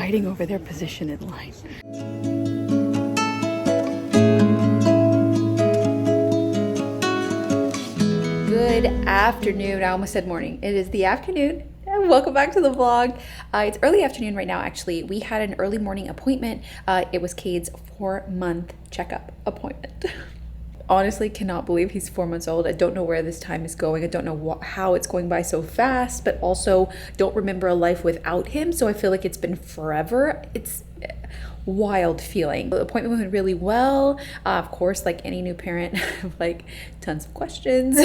fighting over their position in line. Good afternoon. I almost said morning. It is the afternoon. Welcome back to the vlog. It's early afternoon right now, actually. We had an early morning appointment. It was Cade's 4-month checkup appointment. Honestly, cannot believe he's 4 months old. I don't know where this time is going. I don't know how it's going by so fast, but also don't remember a life without him. So I feel like it's been forever. It's wild feeling. The appointment went really well. Of course, like any new parent, like tons of questions,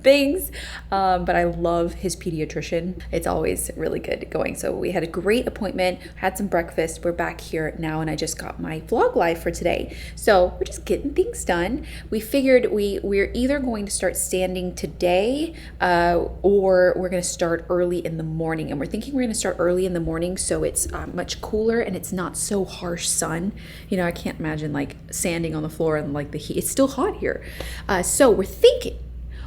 things. But I love his pediatrician. It's always really good going. So we had a great appointment, had some breakfast. We're back here now, and I just got my vlog live for today. So we're just getting things done. We figured we're either going to start standing today, or we're going to start early in the morning. And we're thinking we're going to start early in the morning so it's much cooler and it's not so harsh sun. You know, I can't imagine like sanding on the floor and like the heat. It's still hot here. So we're thinking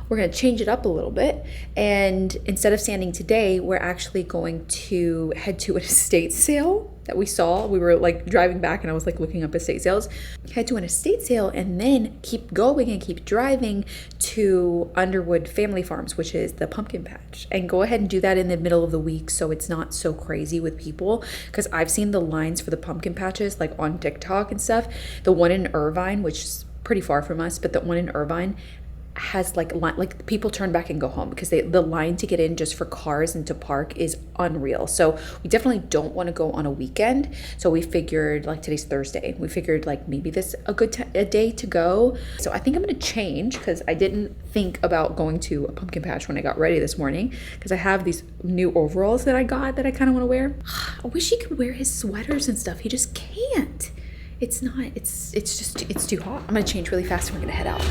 we're going to change it up a little bit, and instead of standing today, we're actually going to head to an estate sale that we saw. We were like driving back and I was like looking up estate sales. Head to an estate sale and then keep going and keep driving to Underwood Family Farms, which is the pumpkin patch, and go ahead and do that in the middle of the week so it's not so crazy with people, because I've seen the lines for the pumpkin patches like on TikTok and stuff. The one in Irvine, which is pretty far from us, but the one in Irvine has like people turn back and go home because the line to get in just for cars and to park is unreal. So we definitely don't want to go on a weekend. So we figured, like today's Thursday, we figured like maybe this a day to go. So I think I'm going to change, because I didn't think about going to a pumpkin patch when I got ready this morning, because I have these new overalls that I got that I kind of want to wear. I wish he could wear his sweaters and stuff. He just can't. It's too hot. I'm gonna change really fast and we're gonna head out.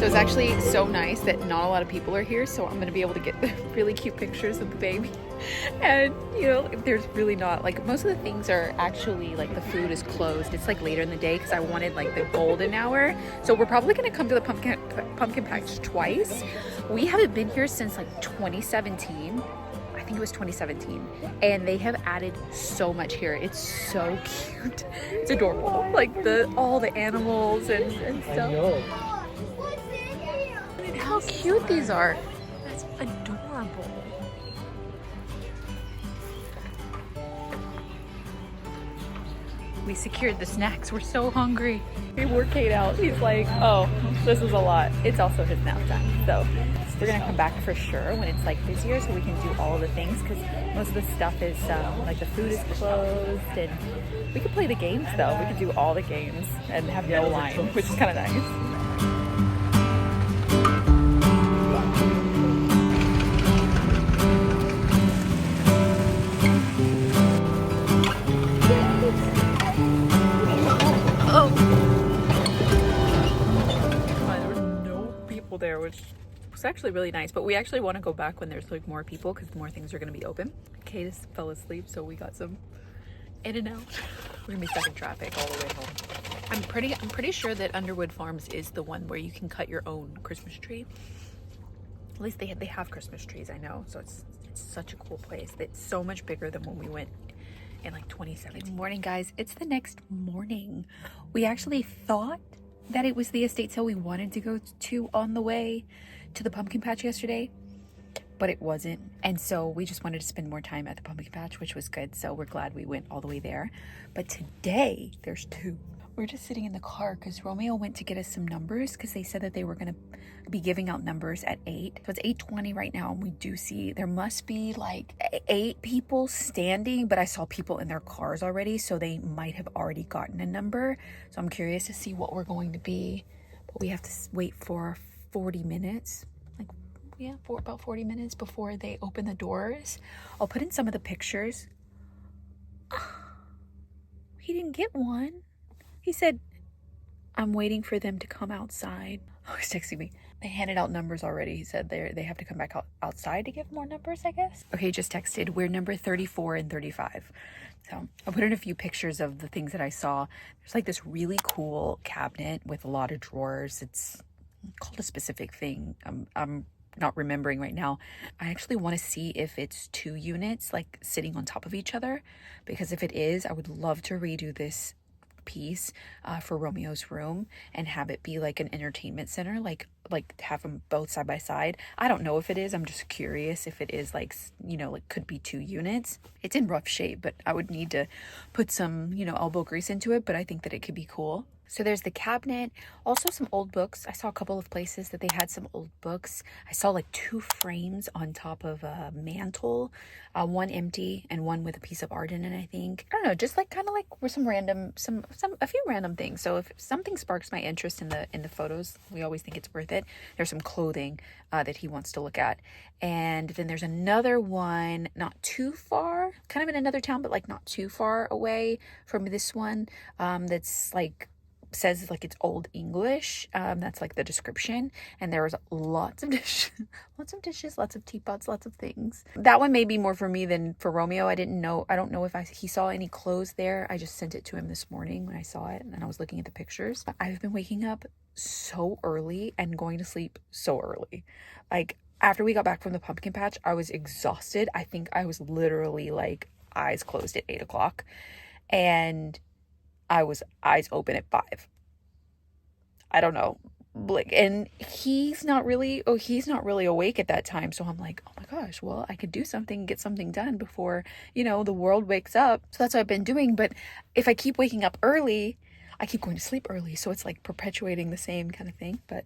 It's actually so nice that not a lot of people are here, so I'm going to be able to get the really cute pictures of the baby. And you know, there's really not, like, most of the things are actually, like, the food is closed. It's like later in the day because I wanted like the golden hour. So we're probably going to come to the pumpkin patch twice. We haven't been here since like 2017. I think it was 2017, and they have added so much here. It's so cute. It's adorable, like all the animals and stuff. How cute these are. That's adorable. We secured the snacks. We're so hungry. We work Kate out. He's like, oh, this is a lot. It's also his nap time. So we're gonna come back for sure when it's like busier, so we can do all of the things, because most of the stuff is like the food is closed, and we could play the games though. We could do all the games and have no line, which is kind of nice. There, which was actually really nice, but we actually want to go back when there's like more people, because more things are going to be open. Kate just fell asleep, so we got some in and out. We're gonna be stuck in traffic all the way home. I'm pretty sure that Underwood Farms is the one where you can cut your own Christmas tree. At least they have Christmas trees, I know. So it's such a cool place. It's so much bigger than when we went in like 2017. Good morning, guys. It's the next morning. We actually thought that it was the estate sale we wanted to go to on the way to the pumpkin patch yesterday, but it wasn't. And so we just wanted to spend more time at the pumpkin patch, which was good. So we're glad we went all the way there. But today there's two. We're just sitting in the car because Romeo went to get us some numbers because they said that they were going to be giving out numbers at 8. So it's 8:20 right now, and we do see there must be like 8 people standing, but I saw people in their cars already, so they might have already gotten a number. So I'm curious to see what we're going to be, but we have to wait for 40 minutes. Yeah, for about 40 minutes before they open the doors. I'll put in some of the pictures. He didn't get one. He said, I'm waiting for them to come outside. Oh, he's texting me. They handed out numbers already. He said they have to come back outside to give more numbers, I guess. Okay, he just texted. We're number 34 and 35. So I'll put in a few pictures of the things that I saw. There's like this really cool cabinet with a lot of drawers. It's called a specific thing. I'm not remembering right now. I actually want to see if it's 2 units like sitting on top of each other, because if it is, I would love to redo this piece for Romeo's room and have it be like an entertainment center, like have them both side by side. I don't know if it is. I'm just curious if it is like, you know, like could be 2 units. It's in rough shape, but I would need to put some, you know, elbow grease into it, but I think that it could be cool. So there's the cabinet, also some old books. I saw a couple of places that they had some old books. I saw like 2 frames on top of a mantle, one empty and one with a piece of art in it, I think. I don't know, just like kind of like were a few random things. So if something sparks my interest in the photos, we always think it's worth it. There's some clothing that he wants to look at. And then there's another one not too far, kind of in another town, but like not too far away from this one, that's like says like it's old English. That's like the description, and there was lots of dishes, lots of teapots, lots of things. That one may be more for me than for Romeo. I don't know if he saw any clothes there. I just sent it to him this morning when I saw it, and I was looking at the pictures. I've been waking up so early and going to sleep so early. Like after we got back from the pumpkin patch, I was exhausted. I think I was literally like eyes closed at 8 o'clock, and I was eyes open at 5. I don't know. Like, and he's not really awake at that time. So I'm like, oh my gosh, well, I could do something, get something done before, you know, the world wakes up. So that's what I've been doing. But if I keep waking up early, I keep going to sleep early. So it's like perpetuating the same kind of thing. But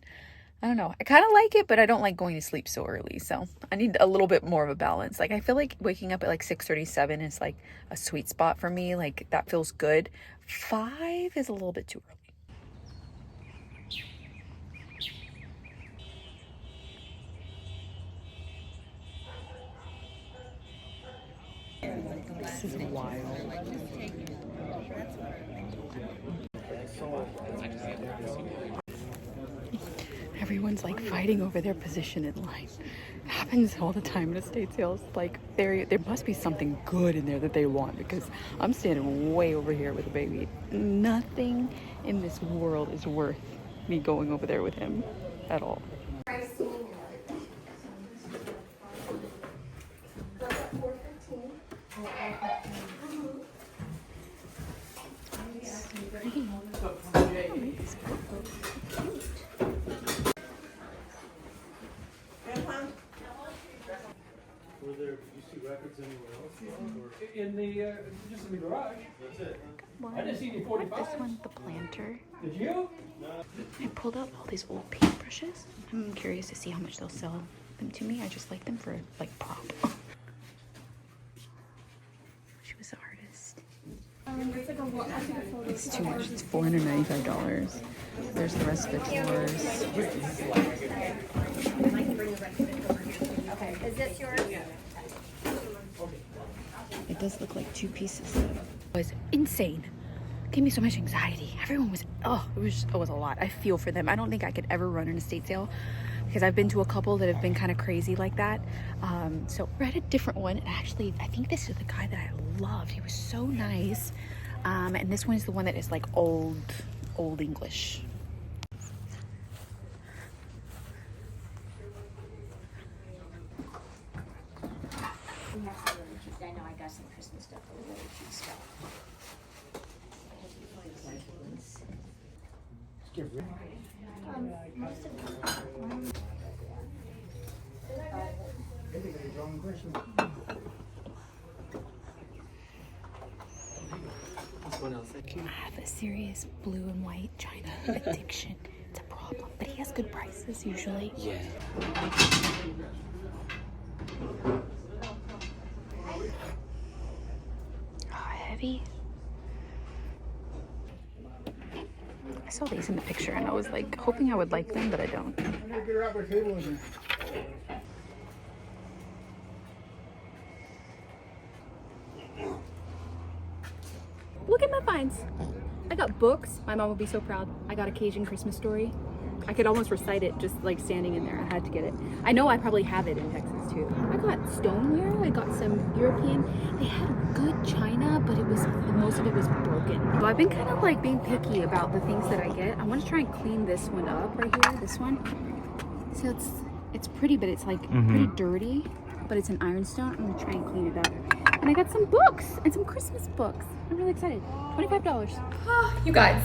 I don't know. I kind of like it, but I don't like going to sleep so early. So I need a little bit more of a balance. Like I feel like waking up at like 6:37 is like a sweet spot for me. Like that feels good. 5 is a little bit too early. This is wild. Everyone's like fighting over their position in line. It happens all the time in estate sales. Like there must be something good in there that they want, because I'm standing way over here with a baby. Nothing in this world is worth me going over there with him at all. Were there, you see records anywhere else? Or in the, just in the garage. That's it. I didn't see any 45s. This one's the planter. Did you? I pulled out all these old paintbrushes. I'm curious to see how much they'll sell them to me. I just like them for like prop. She was the artist. It's too much. It's $495. There's the rest of the drawers. Okay, is this yours? It does look like 2 pieces. It was insane. Gave me so much anxiety. Everyone was, it was a lot. I feel for them. I don't think I could ever run an estate sale, because I've been to a couple that have been kind of crazy like that. So we're at a different one. And actually, I think this is the guy that I loved. He was so nice. And this one is the one that is like old English. I know I got got some Christmas stuff, but really cute stuff. Most of them. I have a serious blue and white china addiction. It's a problem, but he has good prices usually. Yeah. Oh, heavy. I saw these in the picture and I was like hoping I would like them, but I don't. Look at my finds. I got books. My mom would be so proud. I got a Cajun Christmas Story. I could almost recite it just like standing in there. I had to get it. I know I probably have it in Texas too. I got stoneware. I got some European. They had good china, but it was most of it was broken. So I've been kind of like being picky about the things that I get. I want to try and clean this one up right here. This one. So it's pretty, but it's like pretty dirty. But it's an ironstone. I'm gonna try and clean it up. And I got some books and some Christmas books. I'm really excited. $25. You guys,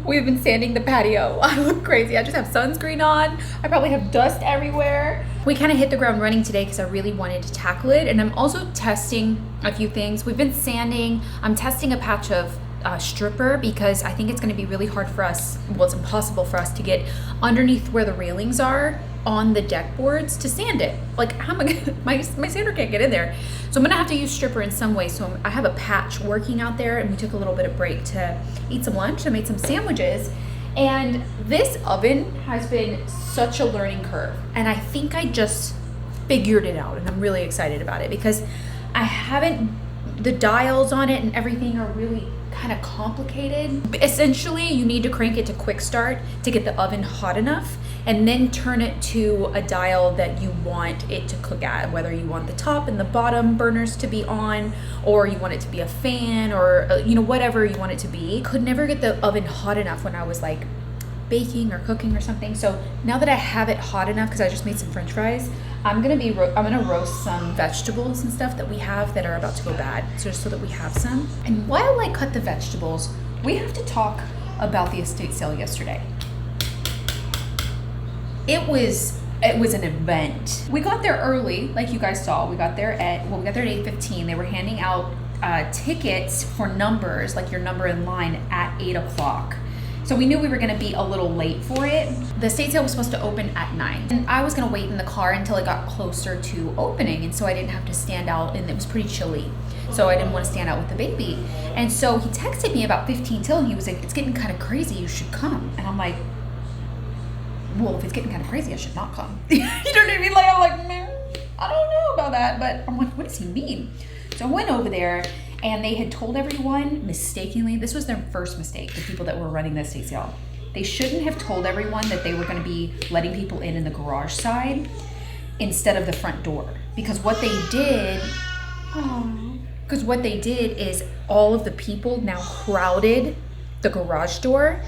we've been sanding the patio. I look crazy. I just have sunscreen on. I probably have dust everywhere. We kind of hit the ground running today because I really wanted to tackle it. And I'm also testing a few things. We've been sanding. I'm testing a patch of stripper because I think it's going to be really hard for us. Well, it's impossible for us to get underneath where the railings are on the deck boards to sand it. Like, how am I gonna, my sander can't get in there. So I'm gonna have to use stripper in some way. So I have a patch working out there, and we took a little bit of break to eat some lunch. I made some sandwiches, and this oven has been such a learning curve. And I think I just figured it out, and I'm really excited about it because I haven't, the dials on it and everything are really kind of complicated. Essentially, you need to crank it to quick start to get the oven hot enough, and then turn it to a dial that you want it to cook at, whether you want the top and the bottom burners to be on, or you want it to be a fan, or you know, whatever you want it to be. Could never get the oven hot enough when I was like baking or cooking or something. So now that I have it hot enough, because I just made some French fries, I'm gonna roast some vegetables and stuff that we have that are about to go bad, just so that we have some. And while I cut the vegetables, we have to talk about the estate sale yesterday. It was an event. We got there early, like you guys saw. We got there at 8:15. They were handing out tickets for numbers, like your number in line, at 8 o'clock. So we knew we were gonna be a little late for it. The estate sale was supposed to open at 9. And I was gonna wait in the car until it got closer to opening, and so I didn't have to stand out, and it was pretty chilly. So I didn't want to stand out with the baby. And so he texted me about 15 till, and he was like, "It's getting kind of crazy, you should come." And I'm like, well, if it's getting kind of crazy, I should not come. You know what I mean? Like, I'm like, man, I don't know about that. But I'm like, what does he mean? So I went over there, and they had told everyone mistakenly, this was their first mistake, the people that were running the estate sale. They shouldn't have told everyone that they were going to be letting people in the garage side instead of the front door. Because what they did, is all of the people now crowded the garage door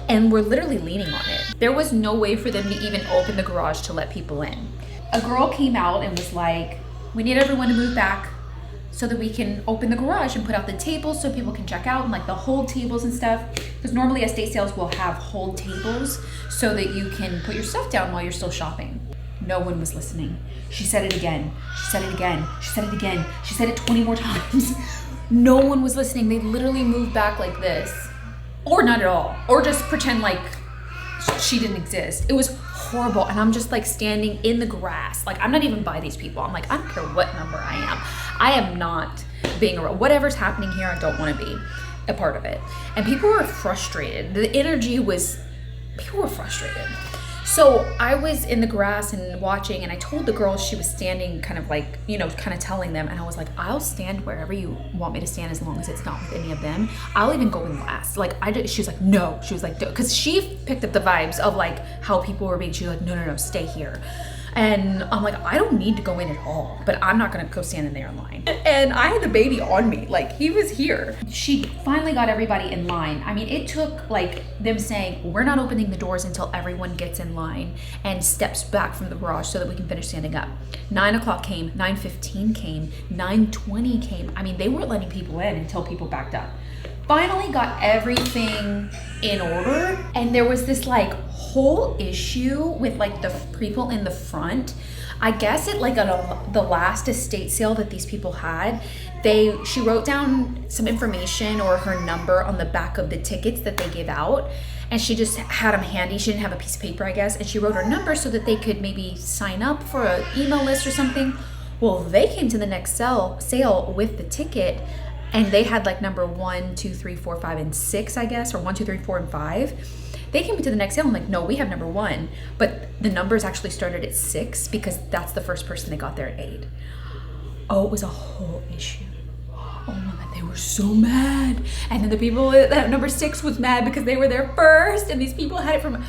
and were literally leaning on it. There was no way for them to even open the garage to let people in. A girl came out and was like, "We need everyone to move back so that we can open the garage and put out the tables so people can check out, and like the hold tables and stuff." Because normally estate sales will have hold tables so that you can put your stuff down while you're still shopping. No one was listening. She said it again. She said it again. She said it again. She said it 20 more times. No one was listening. They literally moved back like this. Or not at all. Or just pretend like she didn't exist. It was horrible. And I'm just like standing in the grass. Like, I'm not even by these people. I'm like, I don't care what number I am. I am not being around. Whatever's happening here, I don't want to be a part of it. And people were frustrated. The energy was, people were frustrated. So I was in the grass and watching, and I told the girl, she was standing kind of like, you know, kind of telling them, and I was like, I'll stand wherever you want me to stand as long as it's not with any of them. I'll even go in last. Like, she was like, no. She was like, because she picked up the vibes of like how people were being, she was like, no, stay here. And I'm like, I don't need to go in at all, but I'm not gonna go stand in there in line. And I had the baby on me, like he was here. She finally got everybody in line. I mean, it took like them saying, we're not opening the doors until everyone gets in line and steps back from the garage so that we can finish standing up. 9 o'clock came, 9:15 came, 9:20 came. I mean, they weren't letting people in until people backed up. Finally got everything in order, and there was this like whole issue with like the people in the front. I guess it like the last estate sale that these people had, she wrote down some information or her number on the back of the tickets that they gave out, and she just had them handy. She didn't have a piece of paper, I guess, and she wrote her number so that they could maybe sign up for an email list or something. Well, they came to the next sale with the ticket, and they had like number 1, 2, 3, 4, 5, and 6, I guess, or 1, 2, 3, 4, and 5. They came to the next sale. I'm like, no, we have number 1, but the numbers actually started at 6 because that's the first person that got there at 8. Oh, it was a whole issue. Oh my God, they were so mad. And then the people at number 6 was mad because they were there first, and these people had it from.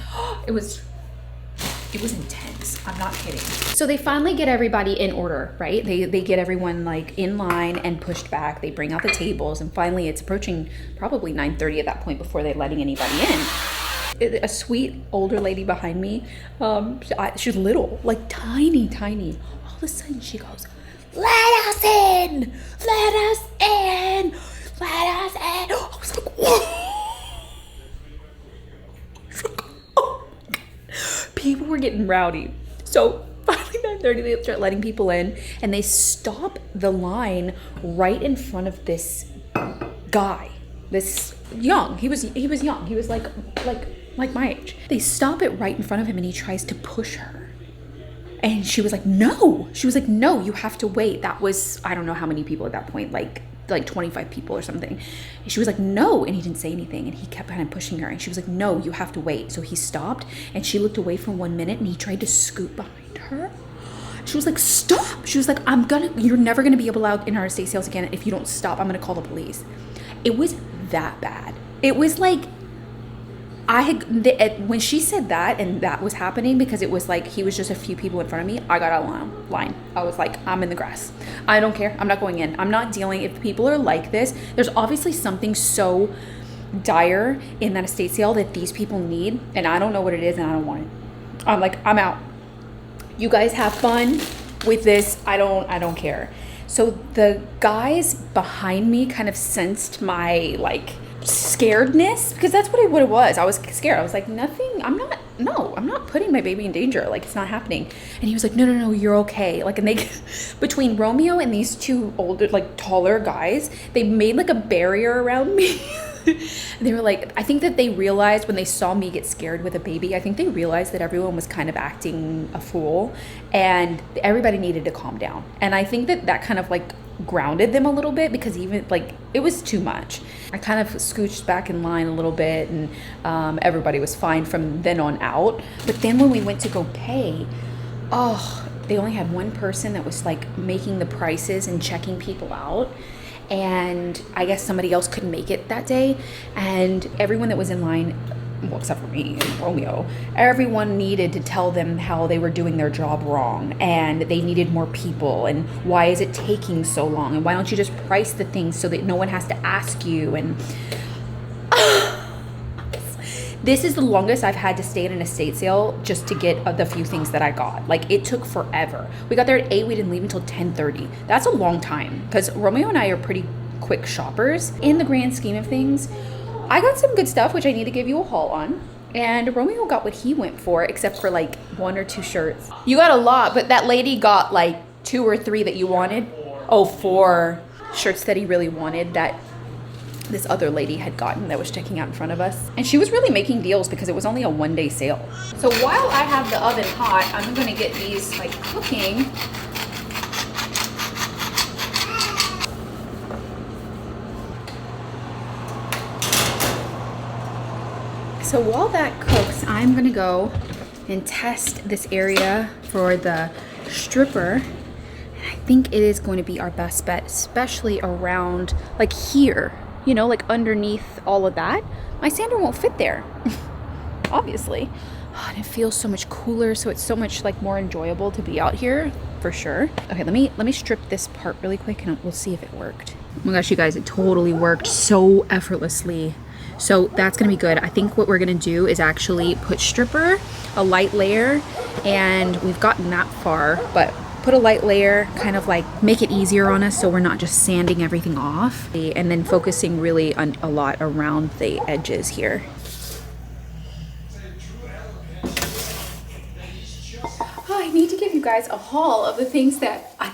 It was intense. I'm not kidding. So they finally get everybody in order, right? They get everyone like in line and pushed back. They bring out the tables, and finally it's approaching probably 9:30 at that point before they're letting anybody in. A sweet older lady behind me, she's little, like tiny. All of a sudden she goes, "Let us in! Let us in! Let us in!" I was like, whoa. People were getting rowdy. So finally 9:30 they start letting people in, and they stop the line right in front of this guy. This young. He was young. He was like my age. They stop it right in front of him, and he tries to push her. And she was like, no. She was like, no, you have to wait. That was, I don't know how many people at that point, like 25 people or something. And she was like, no. And he didn't say anything. And he kept kind of pushing her. And she was like, no, you have to wait. So he stopped, and she looked away for 1 minute, and he tried to scoot behind her. She was like, stop. She was like, you're never going to be allowed in our estate sales again if you don't stop. I'm going to call the police. It was that bad. It was like, when she said that, and that was happening because it was like he was just a few people in front of me, I got out of line. I was like, I'm in the grass. I don't care. I'm not going in. I'm not dealing. If people are like this, there's obviously something so dire in that estate sale that these people need, and I don't know what it is, and I don't want it. I'm like, I'm out. You guys have fun with this. I don't care. So the guys behind me kind of sensed my like scaredness, because that's what it was. I was scared. I was like, nothing, I'm not putting my baby in danger. Like, it's not happening. And he was like, no, you're okay. Like, and they, between Romeo and these two older, like taller guys, they made like a barrier around me. They were like, I think that they realized when they saw me get scared with a baby, I think they realized that everyone was kind of acting a fool, and everybody needed to calm down. And I think that kind of like grounded them a little bit, because even like it was too much. I kind of scooched back in line a little bit, and everybody was fine from then on out. But then when we went to go pay, they only had one person that was like making the prices and checking people out. And I guess somebody else couldn't make it that day. And everyone that was in line, well, except for me and Romeo, everyone needed to tell them how they were doing their job wrong, and they needed more people, and why is it taking so long, and why don't you just price the things so that no one has to ask you. And this is the longest I've had to stay at an estate sale just to get the few things that I got. Like, it took forever. We got there at 8, we didn't leave until 10:30. That's a long time, because Romeo and I are pretty quick shoppers. In the grand scheme of things, I got some good stuff, which I need to give you a haul on. And Romeo got what he went for, except for like 1 or 2 shirts. You got a lot, but that lady got like 2 or 3 that you wanted. 4 shirts that he really wanted that this other lady had gotten that was checking out in front of us. And she was really making deals because it was only a 1-day sale. So while I have the oven hot, I'm gonna get these like cooking. So while that cooks, I'm gonna go and test this area for the stripper. And I think it is going to be our best bet, especially around like here, you know, like underneath all of that. My sander won't fit there, obviously. And it feels so much cooler, so it's so much like more enjoyable to be out here for sure. Okay, let me strip this part really quick and we'll see if it worked. Oh my gosh, you guys, it totally worked so effortlessly. So that's gonna be good. I think what we're gonna do is actually put stripper, a light layer, and we've gotten that far, but put a light layer, kind of like make it easier on us so we're not just sanding everything off, and then focusing really on a lot around the edges here. I need to give you guys a haul of the things that I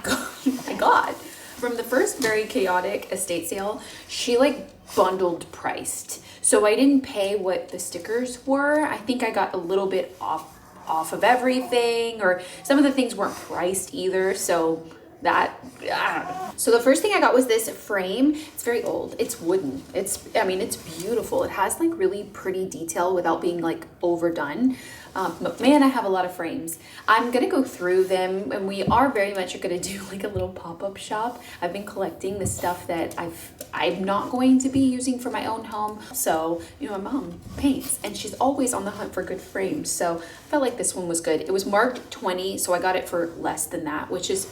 got from the first very chaotic estate sale. She like bundled priced, so I didn't pay what the stickers were. I think I got a little bit off of everything, or some of the things weren't priced either, so that, I don't know. So the first thing I got was this frame. It's very old, it's wooden, I mean it's beautiful. It has like really pretty detail without being like overdone. But man, I have a lot of frames. I'm gonna go through them, and we are very much gonna do like a little pop-up shop. I've been collecting the stuff that I'm not going to be using for my own home. So, you know, my mom paints and she's always on the hunt for good frames. So I felt like this one was good. It was marked 20, so I got it for less than that, which is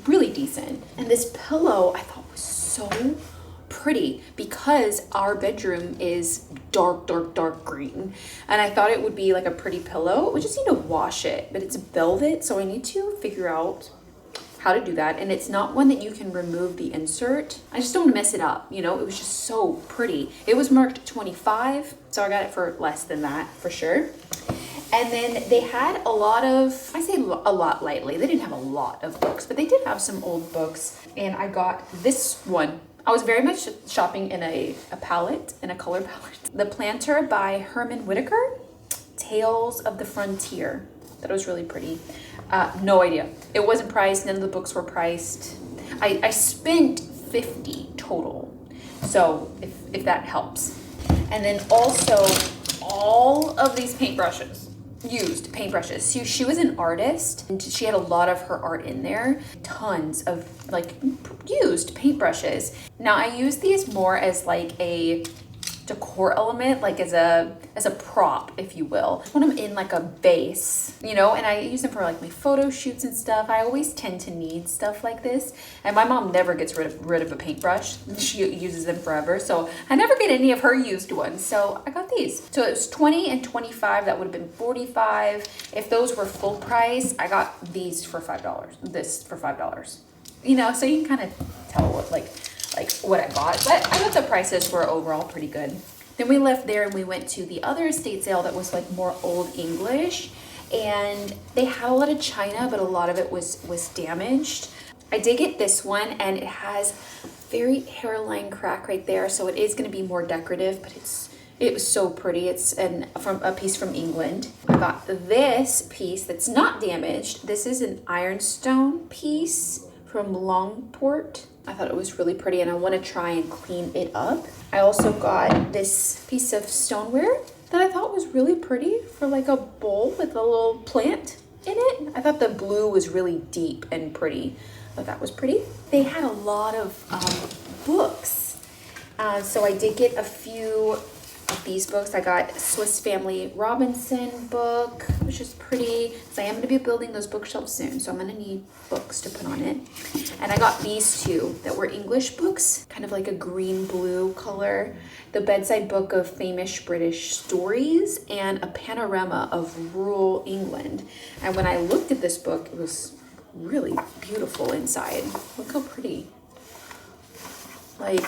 really decent. And this pillow I thought was so pretty because our bedroom is dark green, and I thought it would be like a pretty pillow. We just need to wash it, but it's velvet, so I need to figure out how to do that. And it's not one that you can remove the insert. I just don't want to mess it up, you know. It was just so pretty. It was marked 25, so I got it for less than that for sure. And then they had a lot of, I say a lot lightly, they didn't have a lot of books, but they did have some old books. And I got this one. I was very much shopping in a palette, in a color palette. The Planter by Herman Whitaker, Tales of the Frontier. That was really pretty. No idea. It wasn't priced, none of the books were priced. I spent $50 total, so if that helps. And then also all of these paintbrushes. Used paintbrushes. She was an artist and she had a lot of her art in there. Tons of like used paintbrushes. Now I use these more as like a decor element, like as a prop, if you will. When I'm in like a vase, you know, and I use them for like my photo shoots and stuff. I always tend to need stuff like this. And my mom never gets rid of a paintbrush. She uses them forever. So I never get any of her used ones. So I got these. So it was 20 and 25. That would have been 45. If those were full price, I got these for $5. This for $5. You know, so you can kind of tell what like what I got, but I thought the prices were overall pretty good. Then we left there and we went to the other estate sale that was like more old English, and they had a lot of china, but a lot of it was damaged. I did get this one, and it has very hairline crack right there, so it is going to be more decorative, but it was so pretty. It's from a piece from England. I got this piece that's not damaged. This is an ironstone piece from Longport. I thought it was really pretty, and I want to try and clean it up. I also got this piece of stoneware that I thought was really pretty for like a bowl with a little plant in it. I thought the blue was really deep and pretty. I thought that was pretty. They had a lot of books. So I did get a few of these books. I got Swiss Family Robinson book, which is pretty. So I am going to be building those bookshelves soon, so I'm going to need books to put on it. And I got these two that were English books, kind of like a green-blue color. The Bedside Book of Famous British Stories and a panorama of rural England. And when I looked at this book, it was really beautiful inside. Look how pretty. Like,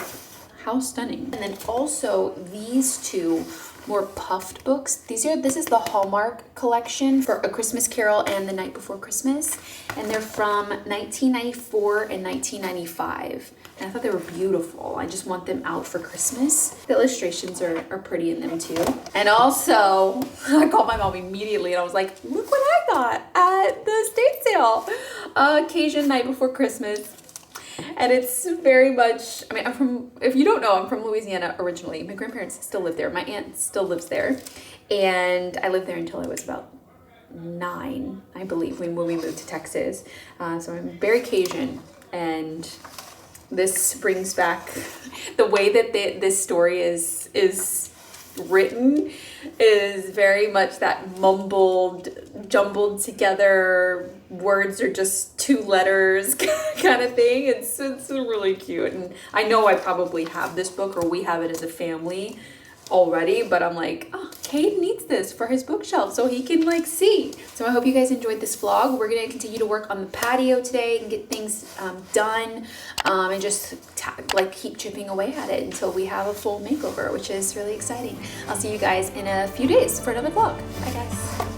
how stunning. And then also these two more puffed books. This is the Hallmark collection for A Christmas Carol and The Night Before Christmas. And they're from 1994 and 1995. And I thought they were beautiful. I just want them out for Christmas. The illustrations are pretty in them too. And also, I called my mom immediately and I was like, look what I got at the estate sale. Occasion Night Before Christmas. And it's very much, I mean, if you don't know, I'm from Louisiana originally. My grandparents still live there. My aunt still lives there. And I lived there until I was about 9, I believe, when we moved to Texas. So I'm very Cajun. And this brings back the way that this story is written is very much that mumbled, jumbled together, words are just two letters kind of thing. It's really cute. And I know I probably have this book, or we have it as a family already, but I'm like, oh, Cade needs this for his bookshelf so he can like see. So I hope you guys enjoyed this vlog. We're gonna continue to work on the patio today and get things done, and just like keep chipping away at it until we have a full makeover, which is really exciting. I'll see you guys in a few days for another vlog. Bye guys.